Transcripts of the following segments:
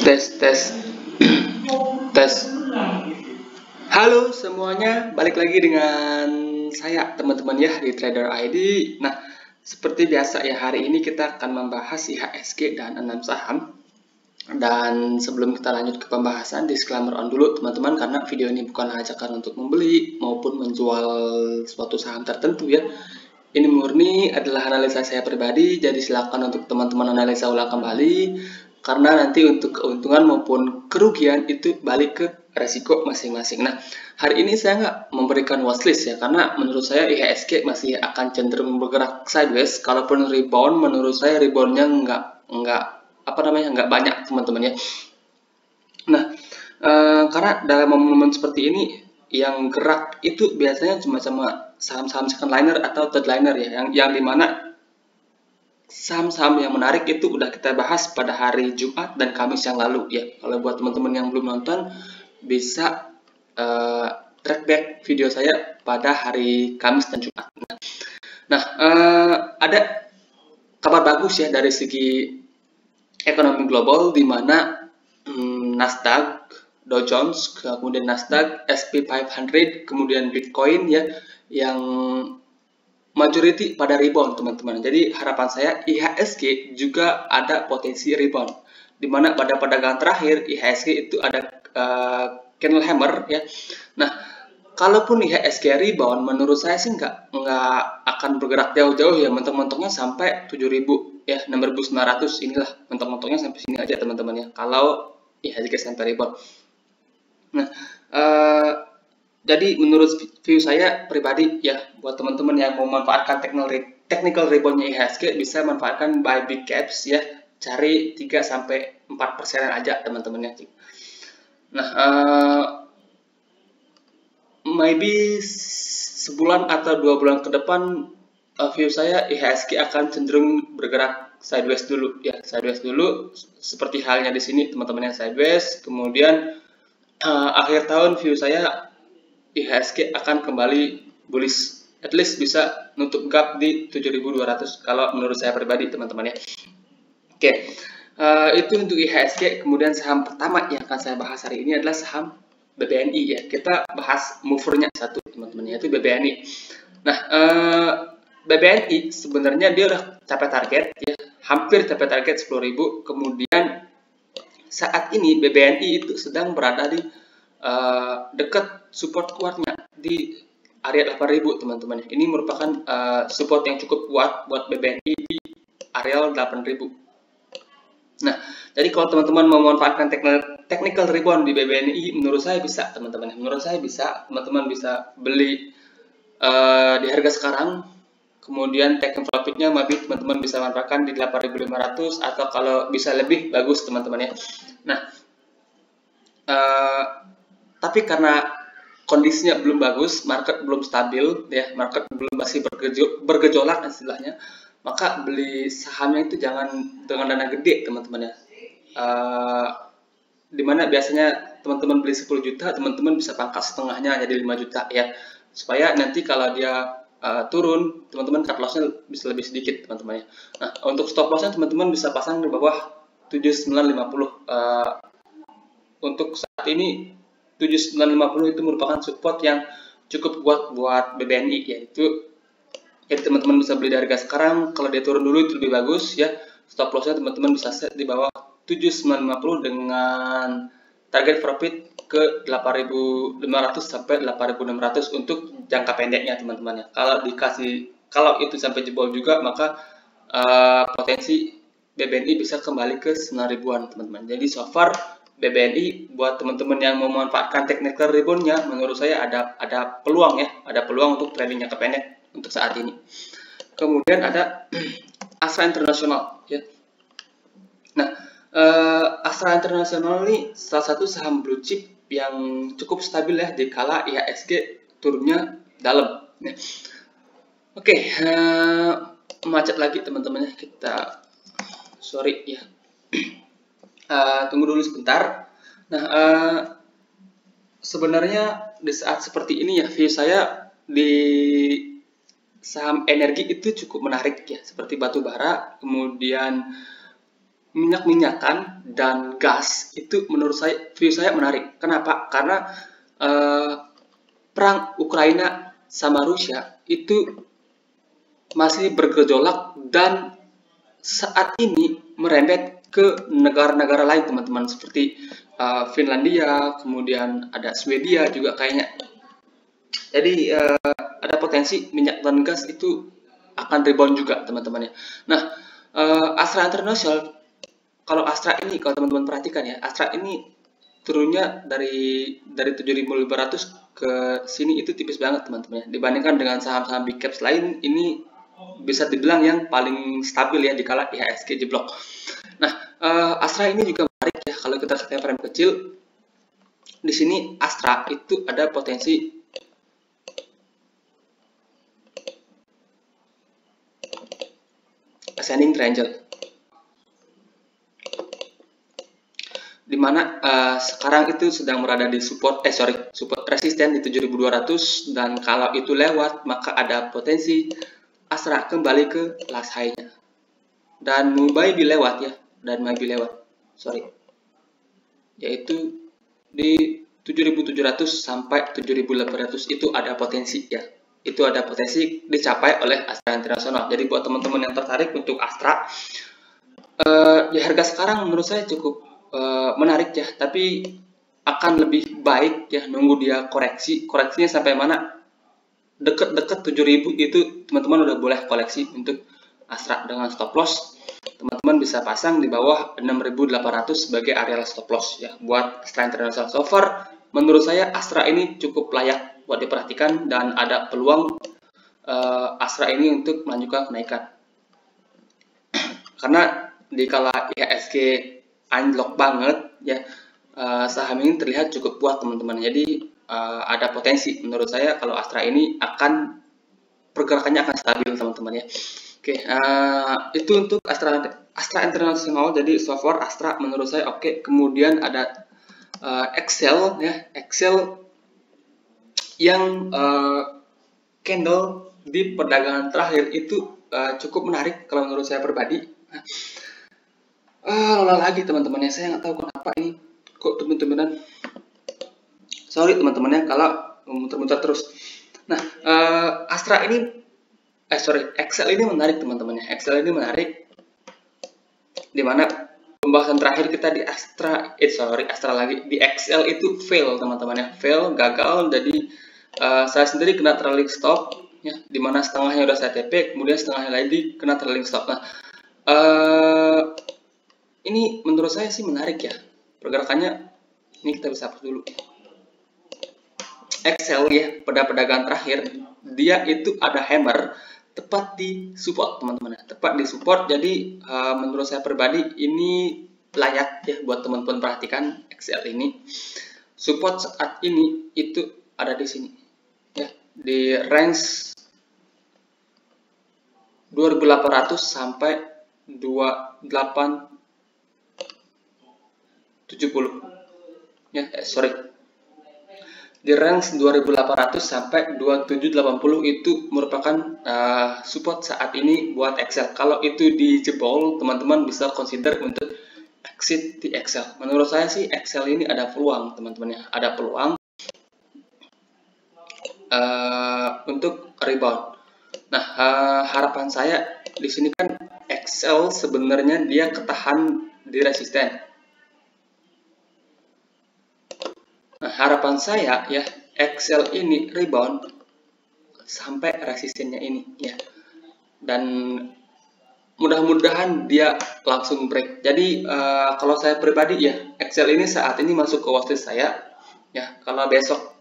Tes, tes, tes. Halo semuanya, balik lagi dengan saya teman-teman ya di Trader ID. Nah, seperti biasa ya, hari ini kita akan membahas IHSG dan 6 saham. Dan sebelum kita lanjut ke pembahasan, disclaimer on dulu teman-teman, karena video ini bukan ajakan untuk membeli maupun menjual suatu saham tertentu ya. Ini murni adalah analisa saya pribadi, jadi silakan untuk teman-teman analisa ulang kembali, karena nanti untuk keuntungan maupun kerugian itu balik ke resiko masing-masing. Nah, hari ini saya nggak memberikan watchlist ya, karena menurut saya IHSG masih akan cenderung bergerak sideways. Kalaupun rebound, menurut saya reboundnya nggak banyak teman-teman ya. Nah, karena dalam momen seperti ini yang gerak itu biasanya cuma sama saham-saham second liner atau third liner ya, yang dimana saham-saham yang menarik itu udah kita bahas pada hari Jumat dan Kamis yang lalu ya. Kalau buat teman-teman yang belum nonton, bisa track back video saya pada hari Kamis dan Jumat. Nah, ada kabar bagus ya dari segi ekonomi global, di mana Nasdaq, Dow Jones, kemudian Nasdaq, SP 500, kemudian Bitcoin ya, yang majority pada rebound teman-teman. Jadi harapan saya IHSG juga ada potensi rebound, dimana pada perdagangan terakhir IHSG itu ada candle hammer ya. Nah, kalaupun IHSG rebound, menurut saya sih nggak akan bergerak jauh-jauh ya, mentok-mentoknya sampai 7.000 ya, 6.900 inilah, mentok-mentoknya sampai sini aja teman-teman ya, kalau IHSG sampai rebound. Nah, jadi menurut view saya pribadi ya, buat teman-teman yang mau memanfaatkan technical reboundnya IHSG, bisa manfaatkan buy big caps ya, cari 3-4% aja teman-teman ya. Nah, maybe sebulan atau 2 bulan ke depan, view saya IHSG akan cenderung bergerak sideways dulu ya, sideways dulu seperti halnya di sini teman-teman yang sideways. Kemudian akhir tahun view saya IHSG akan kembali bullish, at least bisa nutup gap di 7.200 kalau menurut saya pribadi teman-teman ya. Oke, itu untuk IHSG. Kemudian saham pertama yang akan saya bahas hari ini adalah saham BBNI ya. Kita bahas movernya satu teman-teman, yaitu BBNI. Nah, BBNI sebenarnya dia udah capai target ya, hampir capai target 10.000. Kemudian saat ini BBNI itu sedang berada di dekat support kuatnya di area 8.000 teman-teman. Ini merupakan support yang cukup kuat buat BBNI di area 8.000. Nah, jadi kalau teman-teman mau memanfaatkan technical rebound di BBNI, menurut saya bisa teman-teman. Menurut saya bisa, teman-teman bisa beli di harga sekarang, kemudian take profitnya maybe teman-teman bisa manfaatkan di 8.500, atau kalau bisa lebih bagus teman-teman ya. Nah, tapi karena kondisinya belum bagus, market belum stabil ya, market belum masih bergejolak istilahnya, maka beli sahamnya itu jangan dengan dana gede teman-teman ya. Dimana biasanya teman-teman beli 10 juta, teman-teman bisa pangkat setengahnya jadi 5 juta ya, supaya nanti kalau dia turun, teman-teman cut loss-nya bisa lebih sedikit teman-teman ya. Nah, untuk stop loss-nya teman-teman bisa pasang di bawah 7950. Untuk saat ini 7950 itu merupakan support yang cukup kuat buat BBNI, yaitu jadi teman-teman bisa beli di harga sekarang. Kalau dia turun dulu itu lebih bagus ya. Stop loss-nya teman-teman bisa set di bawah 7950 dengan target profit ke 8.500 sampai 8.600 untuk jangka pendeknya teman-teman ya. Kalau itu sampai jebol juga, maka potensi BBNI bisa kembali ke 9.000-an teman-teman. Jadi so far BBNI buat teman-teman yang memanfaatkan technical rebound-nya, menurut saya ada peluang ya, ada peluang untuk trading jangka pendek untuk saat ini. Kemudian ada Astra International ya. Nah, Astra International ini salah satu saham blue chip yang cukup stabil ya di kala IHSG turunnya dalam ya. Oke, macet lagi teman-teman ya, kita sorry ya. Tunggu dulu sebentar. Nah, sebenarnya di saat seperti ini ya, view saya di saham energi itu cukup menarik ya, seperti batu bara, kemudian minyak-minyakan dan gas itu menurut saya, view saya menarik. Kenapa? Karena perang Ukraina sama Rusia itu masih bergejolak dan saat ini merembet ke negara-negara lain, teman-teman, seperti Finlandia, kemudian ada Swedia juga kayaknya. Jadi ada potensi minyak dan gas itu akan rebound juga, teman-teman ya. Nah, Astra International, kalau Astra ini, kalau teman-teman perhatikan ya, Astra ini turunnya dari 7.500 ke sini itu tipis banget, teman-teman ya. Dibandingkan dengan saham-saham big caps lain, ini bisa dibilang yang paling stabil ya dikala IHSG jeblok. Nah, Astra ini juga menarik ya kalau kita lihat frame kecil. Di sini Astra itu ada potensi ascending triangle, dimana sekarang itu sedang berada di support resisten di 7.200, dan kalau itu lewat maka ada potensi Astra kembali ke last high-nya dan maybe lewat ya, yaitu di 7.700 sampai 7.800 itu ada potensi ya. Itu ada potensi dicapai oleh Astra International. Jadi buat teman-teman yang tertarik untuk Astra, di harga sekarang menurut saya cukup menarik ya, tapi akan lebih baik ya nunggu dia koreksinya sampai mana. Deket-deket 7.000 itu teman-teman udah boleh koleksi untuk Astra dengan stop loss. Teman-teman bisa pasang di bawah 6.800 sebagai area stop loss ya buat Astra International. So far menurut saya Astra ini cukup layak buat diperhatikan dan ada peluang Astra ini untuk melanjutkan kenaikan. Karena di kala IHSG anjlok banget ya, saham ini terlihat cukup kuat, teman-teman. Jadi ada potensi menurut saya kalau Astra ini akan pergerakannya akan stabil, teman-teman ya. Oke, itu untuk Astra International. Jadi so far Astra menurut saya oke. Kemudian ada Excel ya, Excel yang candle di perdagangan terakhir itu cukup menarik kalau menurut saya pribadi. Lelah lagi teman-teman ya, saya nggak tahu kenapa ini kok teman-temanan. Sorry teman-teman ya kalau muter-muter terus. Nah, Excel ini menarik, teman-teman ya. Excel ini menarik, dimana pembahasan terakhir kita di di Excel itu fail, teman-teman ya, gagal. Jadi saya sendiri kena trailing stop ya, dimana setengahnya udah saya TP, kemudian setengahnya lagi kena trailing stop. Nah, ini menurut saya sih menarik ya pergerakannya. Ini kita bisa hapus dulu. Excel ya, pada perdagangan terakhir dia itu ada hammer tepat di support, teman-teman, tepat di support. Jadi menurut saya pribadi ini layak ya buat teman-teman perhatikan. Excel ini support saat ini itu ada di sini ya, di range 2.800 sampai 2.870 ya, di range 2.800 sampai 2.780 itu merupakan support saat ini buat Excel. Kalau itu dijebol, teman-teman bisa consider untuk exit di Excel. Menurut saya sih Excel ini ada peluang, teman-teman ya, ada peluang untuk rebound. Nah, harapan saya di sini kan Excel sebenarnya dia ketahan di resisten. Nah, harapan saya ya Excel ini rebound sampai resistennya ini ya, dan mudah-mudahan dia langsung break. Jadi kalau saya pribadi ya, Excel ini saat ini masuk ke watchlist saya ya. Kalau besok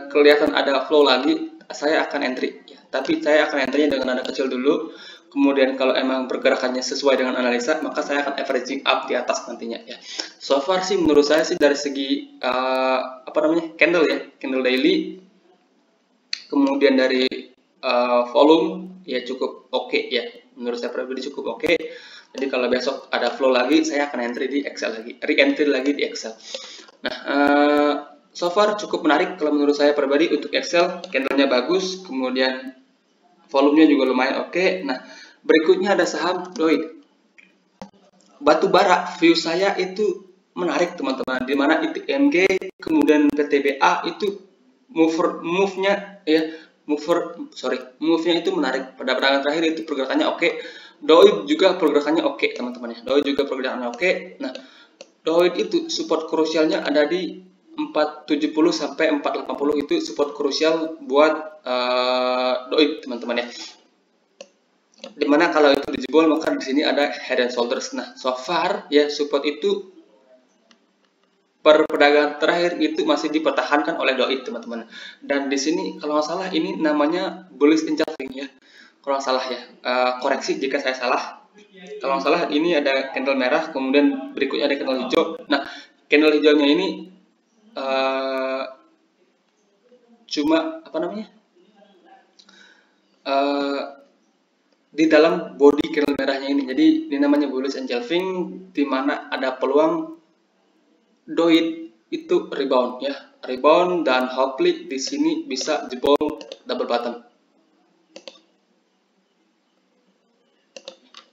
kelihatan ada flow lagi, saya akan entry ya. Tapi saya akan entry dengan nada kecil dulu. Kemudian kalau emang pergerakannya sesuai dengan analisa, maka saya akan averaging up di atas nantinya ya. So far sih menurut saya sih dari segi candle ya, candle daily, kemudian dari volume ya cukup oke ya. Menurut saya pribadi cukup oke. Jadi kalau besok ada flow lagi, saya akan entry di Excel lagi, re-entry lagi di Excel. Nah, so far cukup menarik kalau menurut saya pribadi untuk Excel. Candlenya bagus, kemudian volumenya juga lumayan oke. Nah, berikutnya ada saham Lloyd. batu bara view saya itu menarik teman-teman, di mana ITMG kemudian PTBA itu move-nya ya, move-nya itu menarik. Pada perdagangan terakhir itu pergerakannya oke. DOID juga pergerakannya oke teman-teman ya. DOID juga pergerakannya oke. Nah, DOID itu support krusialnya ada di 470 sampai 480, itu support krusial buat DOID teman-teman ya. Dimana kalau itu dijebol maka di sini ada head and shoulders. Nah, so far ya support itu per perdagangan terakhir itu masih dipertahankan oleh DOID teman-teman. Dan di sini kalau nggak salah ini namanya bullish engulfing ya. Kalau nggak salah ya, koreksi jika saya salah. Kalau nggak salah ini ada candle merah, kemudian berikutnya ada candle hijau. Nah, candle hijaunya ini cuma apa namanya? Di dalam body candle merahnya ini. Jadi ini namanya bullish engulfing, di mana ada peluang DOID itu rebound ya, rebound dan hopefully di sini bisa jebol double bottom.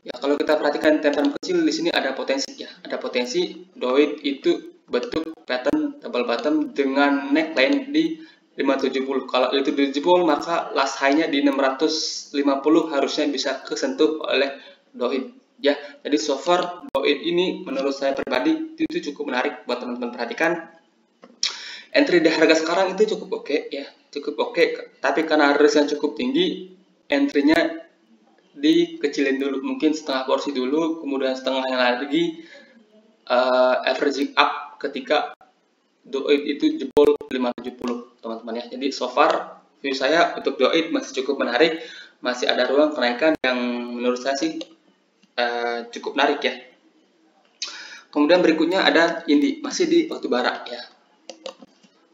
Ya, kalau kita perhatikan pattern kecil di sini ada potensi ya, ada potensi DOID itu bentuk pattern double bottom dengan neckline di 570. Kalau itu dijebol maka last high-nya di 650 harusnya bisa kesentuh oleh DOID ya. Jadi so far DOID ini menurut saya pribadi itu cukup menarik buat teman-teman perhatikan. Entry di harga sekarang itu cukup oke ya, cukup oke. Tapi karena risk yang cukup tinggi, entry-nya dikecilin dulu, mungkin setengah porsi dulu, kemudian setengahnya lagi averaging up ketika DOID itu jebol 570 teman-teman ya. Jadi so far view saya untuk DOID masih cukup menarik, masih ada ruang kenaikan yang menurut saya sih cukup menarik ya. Kemudian berikutnya ada Indi, masih di batubara ya,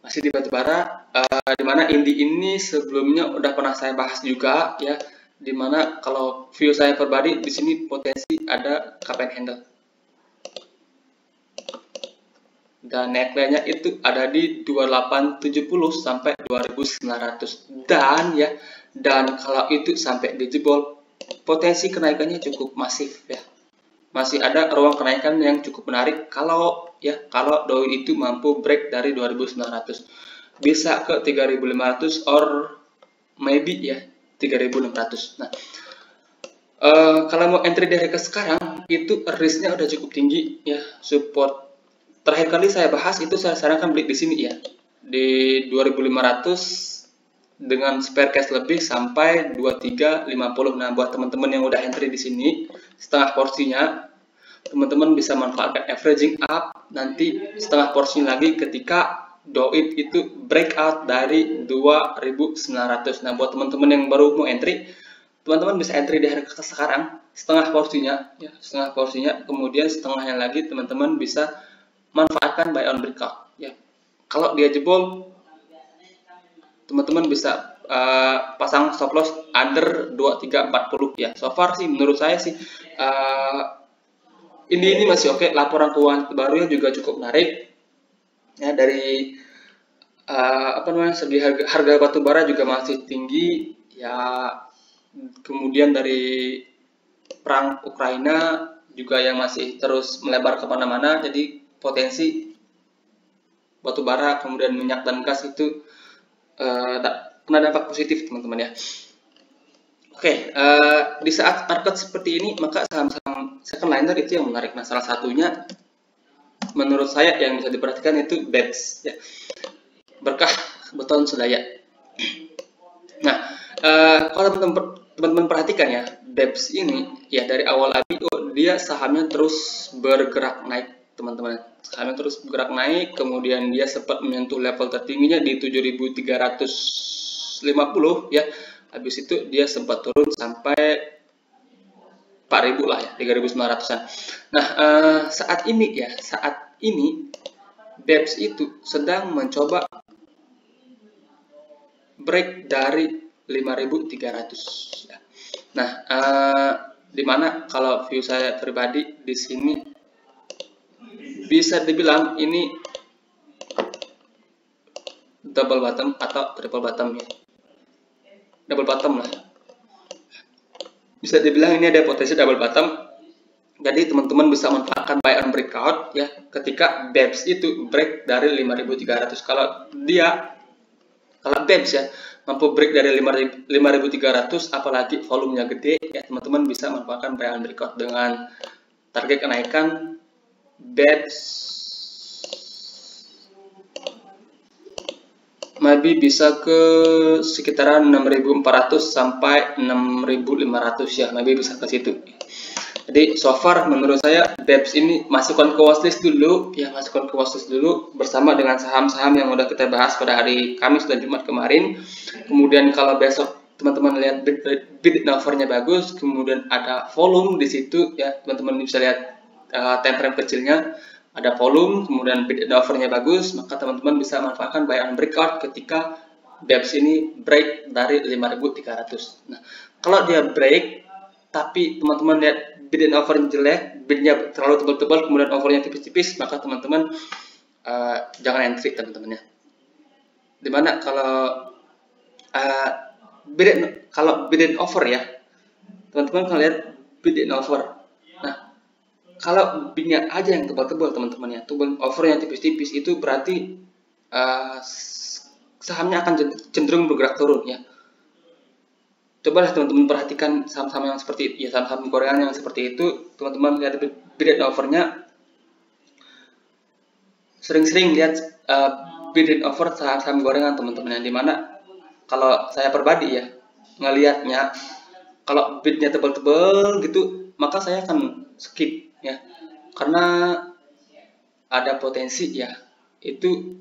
masih di batubara, dimana Indi ini sebelumnya udah pernah saya bahas juga ya, dimana kalau view saya pribadi di sini potensi ada cup and handle dan neckline-nya itu ada di 2870 sampai 2900 dan kalau itu sampai dijebol potensi kenaikannya cukup masif ya, masih ada ruang kenaikan yang cukup menarik kalau DOI itu mampu break dari 2900 bisa ke 3500 or maybe ya 3600. Nah, kalau mau entry dari ke sekarang itu risknya udah cukup tinggi ya. Support terakhir kali saya bahas itu saya sarankan beli di sini ya, di 2500 dengan spare cash lebih sampai 2350. Nah, buat teman-teman yang udah entry di sini setengah porsinya, teman-teman bisa manfaatkan averaging up nanti setengah porsinya lagi ketika DOID itu breakout dari 2900. Nah, buat teman-teman yang baru mau entry, teman-teman bisa entry di harga sekarang setengah porsinya ya, setengah porsinya, kemudian setengahnya lagi teman-teman bisa manfaatkan buy on breakout ya. Kalau dia jebol, teman-teman bisa pasang stop loss under 2340 ya. So far sih menurut saya sih ini masih oke. Laporan keuangan terbarunya juga cukup menarik ya, dari segi harga batu bara juga masih tinggi ya. Kemudian dari perang Ukraina juga yang masih terus melebar kemana-mana, jadi potensi batu bara kemudian minyak dan gas itu kena dampak positif teman-teman ya. Oke, di saat market seperti ini maka saham-saham second liner itu yang menarik. Nah, salah satunya menurut saya yang bisa diperhatikan itu BEPS ya, Berkah Beton Sedaya. Nah, kalau teman-teman perhatikan ya, BEPS ini ya dari awal IPO dia sahamnya terus bergerak naik teman-teman. Sahamnya terus bergerak naik, kemudian dia sempat menyentuh level tertingginya di 7.350 ya. Habis itu dia sempat turun sampai 4.000 lah ya, 3.900-an. Nah, saat ini BEPS itu sedang mencoba break dari 5.300 ya. Nah, dimana kalau view saya pribadi di sini bisa dibilang ini double bottom atau triple bottom ya, double bottom lah, bisa dibilang ini ada potensi double bottom Jadi teman-teman bisa manfaatkan buy on breakout ya ketika BEPS itu break dari 5.300. Kalau BEPS ya mampu break dari 5.300, apalagi volumenya gede ya, teman-teman bisa manfaatkan buy on breakout dengan target kenaikan BEPS maybe bisa ke sekitaran 6.400 sampai 6.500 ya, maybe bisa ke situ. Jadi so far menurut saya BEPS ini masukkan ke watchlist dulu ya, masukkan ke watchlist dulu bersama dengan saham-saham yang udah kita bahas pada hari Kamis dan Jumat kemarin. Kemudian kalau besok teman-teman lihat bid and offer-nya bagus, kemudian ada volume di situ ya, teman-teman bisa lihat time frame kecilnya ada volume, kemudian bid and offer-nya bagus, maka teman-teman bisa manfaatkan buy on breakout ketika BEPS ini break dari 5.300. Nah, kalau dia break tapi teman-teman lihat bid and offer jelek, bidnya terlalu tebal-tebal, kemudian offernya tipis-tipis, maka teman-teman jangan entry teman-teman ya. Dimana kalau bid and offer ya, teman-teman kan lihat bid and offer. Nah, kalau bidnya aja yang tebal-tebal teman-teman ya, offernya tipis-tipis, itu berarti sahamnya akan cenderung bergerak turun ya. Cobalah teman-teman perhatikan saham-saham yang seperti ya, saham-saham Korea yang seperti itu, teman-teman lihat bid and offer-nya, sering-sering lihat bid and offer saham-saham gorengan teman-teman, yang dimana kalau saya pribadi ya ngelihatnya, kalau bidnya tebal-tebal gitu, maka saya akan skip ya, karena ada potensi ya itu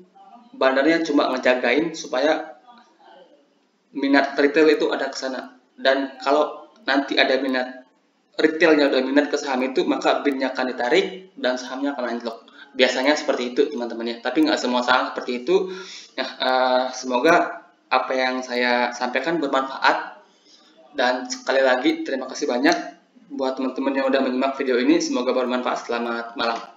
bandarnya cuma ngejagain supaya minat retail itu ada ke sana, dan kalau nanti ada minat retailnya udah minat ke saham itu, maka bidnya akan ditarik dan sahamnya akan anjlok. Biasanya seperti itu teman-teman ya, tapi nggak semua saham seperti itu ya. Semoga apa yang saya sampaikan bermanfaat, dan sekali lagi terima kasih banyak buat teman-teman yang udah menyimak video ini, semoga bermanfaat. Selamat malam.